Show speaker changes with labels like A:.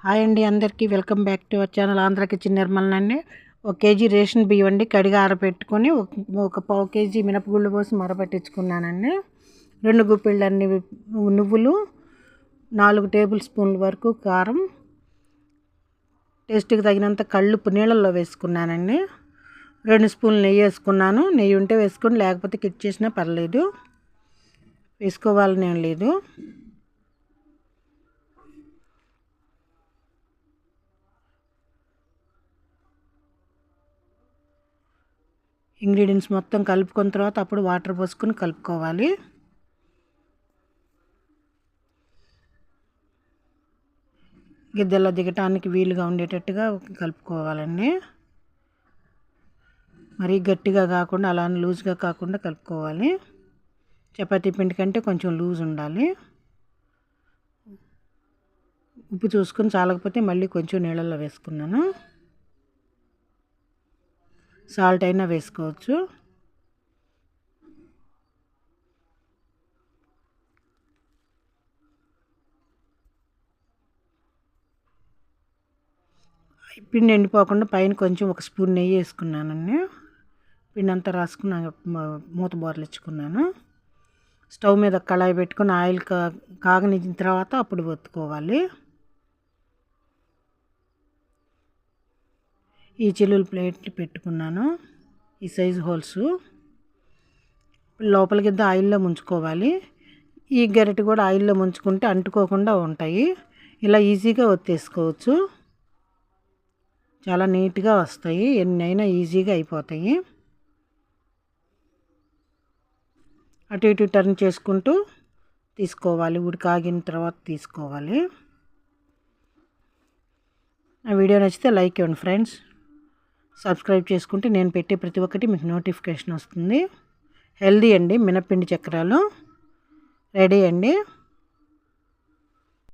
A: Hi అండి, అందరికీ welcome back to our channel Andhra kitchen Nirmal అండి. 1 కేజీ రేషన్ బియ్యం అండి కడిగి ఆరబెట్టుకొని ఒక పావు కేజీ మినపగుళ్ళు పోసి మరపట్టించుకున్నానండి. 2 గుప్పిళ్ళు అన్ని నువ్వులు, 4 టేబుల్ స్పూన్ల వరకు కారం, టేస్ట్కి తగినంత కళ్ళుప్పు నీళ్ళల్లో వేసుకున్నానండి. 2 స్పూన్లు నెయ్యి వేసుకున్నాను. నెయ్యి ఉంటే వేసుకొని, లేకపోతే కిట్ చేసినా పర్లేదు, వేసుకోవాలని ఏం లేదు. ఇంగ్రీడియంట్స్ మొత్తం కలుపుకున్న తర్వాత అప్పుడు వాటర్ పోసుకొని కలుపుకోవాలి. గిద్దెలో దిగటానికి వీలుగా ఉండేటట్టుగా కలుపుకోవాలండి. మరీ గట్టిగా కాకుండా అలా లూజ్గా కాకుండా కలుపుకోవాలి. చపాతీ పిండి కంటే కొంచెం లూజ్ ఉండాలి. ఉప్పు చూసుకొని చాలకపోతే మళ్ళీ కొంచెం నీళ్ళల్లో వేసుకున్నాను. సాల్ట్ అయినా వేసుకోవచ్చు. పిండి ఎండిపోకుండా పైన కొంచెం 1 స్పూన్ నెయ్యి వేసుకున్నానండి. పిండి అంతా రాసుకుని మూత బోర్లు ఇచ్చుకున్నాను. స్టవ్ మీద కళాయి పెట్టుకొని ఆయిల్ కాగనిచ్చిన తర్వాత అప్పుడు ఒత్తుకోవాలి. ఈ చిల్లులు ప్లేట్లు పెట్టుకున్నాను. ఈ సైజు హోల్స్ లోపలికి ఆయిల్లో ముంచుకోవాలి. ఈ గరిటె కూడా ఆయిల్లో ముంచుకుంటే అంటుకోకుండా ఉంటాయి. ఇలా ఈజీగా ఒత్తేసుకోవచ్చు. చాలా నీట్గా వస్తాయి. ఎన్నైనా ఈజీగా అయిపోతాయి. అటు ఇటు టర్న్ చేసుకుంటూ తీసుకోవాలి. ఉడికాగిన తర్వాత తీసుకోవాలి. ఆ వీడియో నచ్చితే లైక్ ఇవ్వండి ఫ్రెండ్స్. సబ్స్క్రైబ్ చేసుకుంటే నేను పెట్టే ప్రతి ఒక్కటి మీకు నోటిఫికేషన్ వస్తుంది. హెల్దీ అండి మినప్పిండి చక్రాలు రెడీ అండి.